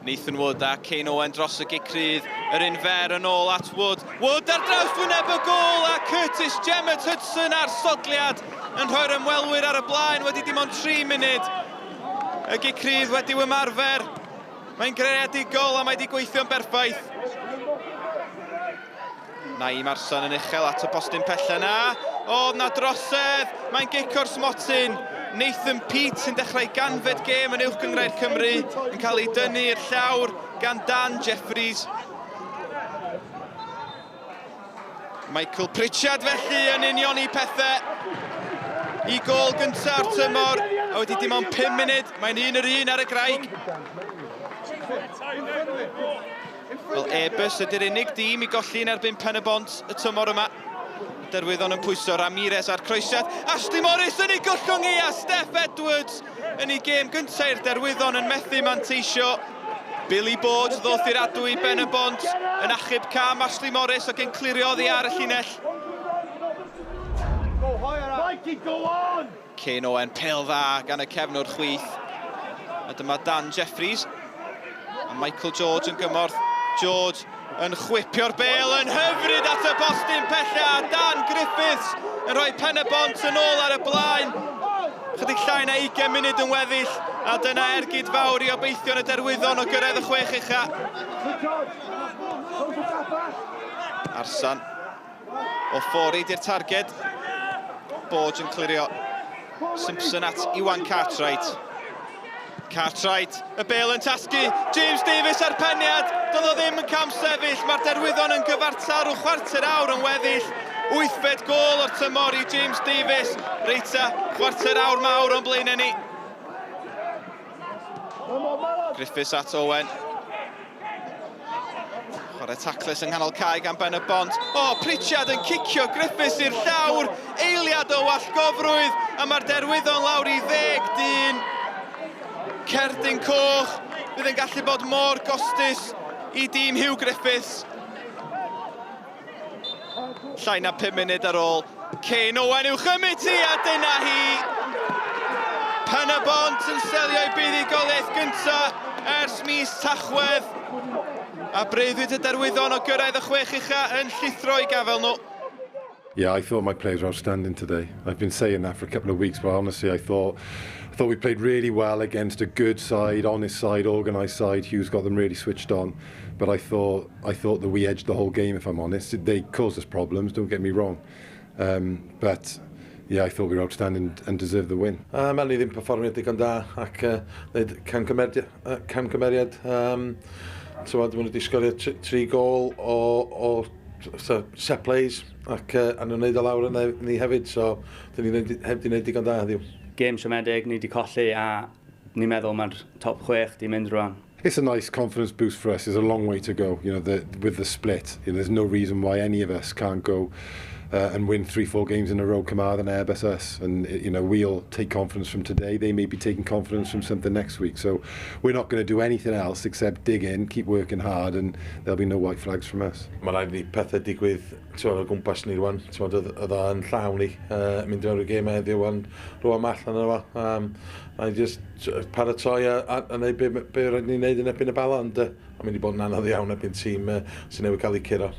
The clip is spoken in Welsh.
Nathan Wood a Kane Owen dros y gicrydd, yr un fer yn ôl at Wood. Wood ar draws wyneb y gol a Curtis Gemmet Hudson ar sodliad yn rhoi'r ymwelwyr ar y blaen wedi dim ond 3 munud. Y gicrydd wedi ymarfer. Mae'n greadigol a mae wedi gweithio'n berffaith. Naim Arson yn uchel at y postyn pella na. O, na drosedd. Mae'n gico'r smotyn. Nathan Peat sy'n dechrau ganfed gêm yn uwch gyngrair Cymru yn cael ei dynnu i'r llawr gan Dan Jeffries. Michael Pritchard felly yn union I pethau I gol gyntaf o'r tymor a wedi dim ond 5 munud. Mae'n 1-1 ar y graig. Wel, Ebus ydy'r unig dîm I golli yn erbyn Pen-y-bont y tymor yma. Derwyddon yn pwyso Ramirez ar croesiad. Ashley Morris yn ei gollwng I a Steph Edwards yn ei gêm gyntaf i'r Derwyddon yn methu manteisio. Billy Boards ddoth i'r adw I Pen-y-bont yn achub cam Ashley Morris ac yn clirio oddi ar y llinell. Kane Owen pêl dda gan y cefnwr chwith. A dyma Dan Jeffries. A Michael George yn gymorth. George yn chwipio'r bêl yn hyfryd at y postyn pella. Dan Griffiths yn rhoi Pen-y-bont yn ôl ar y blaen. Chydig llai na 20 munud yn weddill. A dyna ergyd fawr I obeithio yn y Derwyddon o gyrraedd y 6 ucha. Arsan o ffordd i'r targed. Borge yn clirio. Simpson at Iwan Cartwright. Cartwright, y bêl yn tasgu. James Davies ar peniad. Doedd o ddim yn cam sefyll. Mae'r Derwyddon yn gyfartal rhyw chwarter awr yn weddill. 8 gol o'r tymor I James Davies. Reita, chwarter awr mawr o'n blaen ni. Griffiths at Owen. Chwarae taclus yng nghanol cae gan Pen-y-bont. O, Pritchard yn cicio Griffiths i'r llawr. Eiliad o wallgofrwydd. A mae'r Derwyddon lawr I 10 dyn. Cerdyn coch. Bydd yn gallu bod mor gostus I dîm Hugh Griffiths. Llai na 5 munud ar ôl. Kane Owen i'w chymryd I a dyna hi. Pen-y-bont yn selio I buddugoliaeth gyntaf ers mis Tachwedd. A breuddwyd y Derwyddon o gyrraedd y 6 ucha yn llithro I gafel nhw. Yeah, I thought my players were outstanding today. I've been saying that for a couple of weeks, but honestly, I thought we played really well against a good side, honest side, organised side. Hugh's got them really switched on, but I thought that we edged the whole game. If I'm honest, they caused us problems. Don't get me wrong, but yeah, I thought we were outstanding and deserved the win. Melni ddim perfformio digon da ac wneud camgymeriad. Tywod, maen nhw wedi sgorio 3 gol o set plays ac nhw'n wneud o lawr yna ni hefyd, so dyn ni heb di wneud digon da heddiw. Gêm siomedig ni wedi colli a ni'n meddwl mae'r top 6 di mynd rwan. It's a nice confidence boost for us. There's a long way to go, you know, with the split. You know, there's no reason why any of us can't go and win 3-4 games in a row, Cymru and Airbus us. And, you know, we'll take confidence from today. They may be taking confidence from something next week. So we're not going to do anything else except dig in, keep working hard, and there'll be no white flags from us. Mae rhaid ni pethau digwydd o gwmpas ni rwan. Oedd o'n llaw ni mynd o'r gêm heddiw rwan allan yna fo. A just paratoi a wneud be rhaid ni'n wneud yn ebyn y bala, ond mae'n mynd I bod yn anodd iawn ebyn tîm sy'n newid cael ei curo.